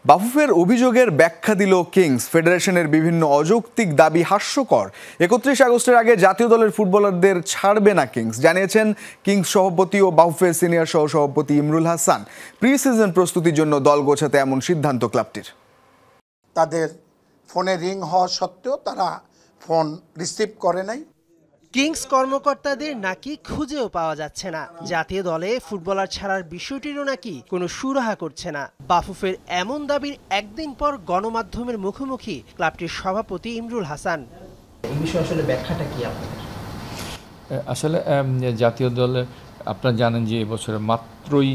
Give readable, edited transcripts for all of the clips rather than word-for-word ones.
বাফুফের অভিযোগের ব্যাখ্যা দিল কিংস। ফেডারেশনের বিভিন্ন অযৌক্তিক দাবি হাস্যকর। 31 আগস্টের আগে জাতীয় দলের ফুটবলারদের ছাড়বে না কিংস, জানিয়েছেন কিংস সভাপতি ও বাফুফের সিনিয়র সহসভাপতি ইমরুল হাসান। প্রি সিজন প্রস্তুতির জন্য দল গোছাতে এমন সিদ্ধান্ত ক্লাবটির। তাদের ফোনে রিং হওয়া সত্ত্বেও তারা ফোন রিসিভ করে নাই। কিংস কর্মকর্তাদের নাকি খুঁজেও পাওয়া যাচ্ছে না। জাতীয় দলে ফুটবলার ছাড়ার বিষয়টিরও নাকি কোনো সুরাহা করছে না। বাফুফের এমন দাবির একদিন পর গণমাধ্যমের মুখোমুখি ক্লাবটির সভাপতি ইমরুল হাসান। এই বিষয়ে আসলে ব্যাখ্যাটা কি আপনাদের? আসলে জাতীয় দলে আপনারা জানেন যে এবছরে মাত্রই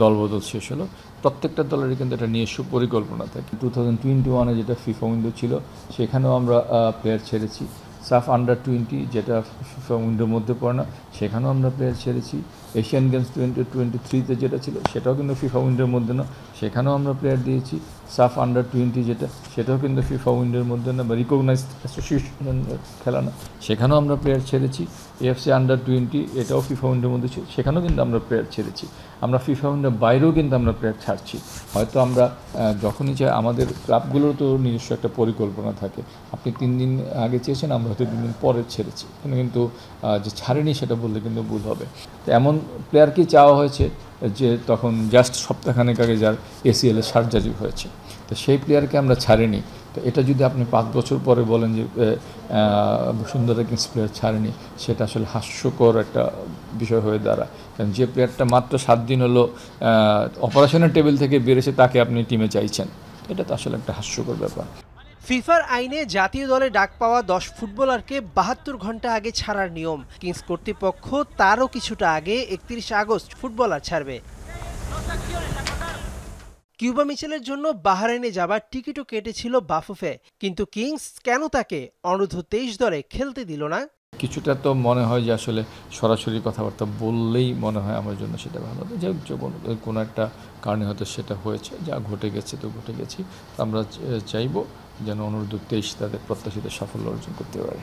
দলবদল শেষ হলো। প্রত্যেকটা দলেরই কিন্তু একটা নিজস্ব পরিকল্পনা থাকে। 2021-এ যেটা ফিফা উইন্ডো ছিল সেখানেও আমরা প্লেয়ার ছেড়েছি। সাফ আন্ডার 20 যেটা ফিফা উইন্ডোর মধ্যে পড়ে না, সেখানেও আমরা প্লেয়ার ছেড়েছি। এশিয়ান গেমস 2023-তে যেটা ছিল সেটাও কিন্তু ফিফা উইন্ডোর মধ্যে না, সেখানেও আমরা প্লেয়ার দিয়েছি। সাফ আন্ডার 20 যেটা, সেটাও কিন্তু ফিফা উইন্ডোর মধ্যে না বা রিকগনাইজড অ্যাসোসিয়েশন খেলা না, সেখানেও আমরা প্লেয়ার ছেড়েছি। এএফসি আন্ডার 20 এটাও ফিফা উইন্ডোর মধ্যে ছিল, সেখানেও কিন্তু আমরা প্লেয়ার ছেড়েছি। আমরা ফিফা উইন্ডোর বাইরেও কিন্তু আমরা প্লেয়ার ছাড়ছি। হয়তো আমরা যখনই চাই, আমাদের ক্লাবগুলোর তো নিজস্ব একটা পরিকল্পনা থাকে। আপনি 3 দিন আগে চেয়েছেন, আমরা হয়তো 3 দিন পরে ছেড়েছি, কিন্তু যে ছাড়েনি সেটা বললে কিন্তু ভুল হবে। তো এমন প্লেয়ারকেই চাওয়া হয়েছে যে তখন জাস্ট সপ্তাহখানেক আগে যার ACL-এ সার্জারি হয়েছে, তো সেই প্লেয়ারকে আমরা ছাড়িনি। তো এটা যদি আপনি 5 বছর পরে বলেন যে বসুন্ধরা কিংস প্লেয়ার ছাড়েনি, সেটা আসলে হাস্যকর একটা বিষয় হয়ে দাঁড়ায়। কারণ যে প্লেয়ারটা মাত্র 7 দিন হলো অপারেশনের টেবিল থেকে বেরিয়েছে, তাকে আপনি টিমে চাইছেন, এটা তো আসলে একটা হাস্যকর ব্যাপার। ফিফার আইনে জাতীয় দলে ডাক পাওয়া 10 ফুটবলারকে 72 ঘন্টা আগে ছাড়ার নিয়ম। কিংস কর্তৃপক্ষ তারও কিছুটা আগে 31 আগস্ট ফুটবলার ছাড়বে। কিউবা মিচেলের জন্য বাহরাইনে যাবার টিকিটও কেটেছিল বাফুফে, কিন্তু কিংস কেন তাকে অনূর্ধ্ব-23 দলে খেলতে দিল না? কিছুটা তো মনে হয় যে আসলে সরাসরি কথাবার্তা বললেই মনে হয় আমার জন্য সেটা ভালো। যে কোনো একটা কারণে হয়তো সেটা হয়েছে, যা ঘটে গেছে তো ঘটে গেছি। আমরা চাইব যেন অনূর্ধ্ব-23 তাদের প্রত্যাশিত সাফল্য অর্জন করতে পারে।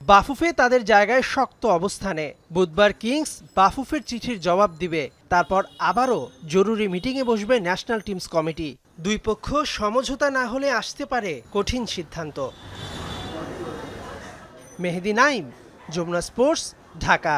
বাফুফে তাদের জায়গায় শক্ত অবস্থানে। বুধবার কিংস বাফুফের চিঠির জবাব দিবে, তারপর আবারও জরুরি মিটিংয়ে বসবে ন্যাশনাল টিমস কমিটি। দুই পক্ষ সমঝোতা না হলে আসতে পারে কঠিন সিদ্ধান্ত। মেহেদী নাইম, যমুনা স্পোর্টস, ঢাকা।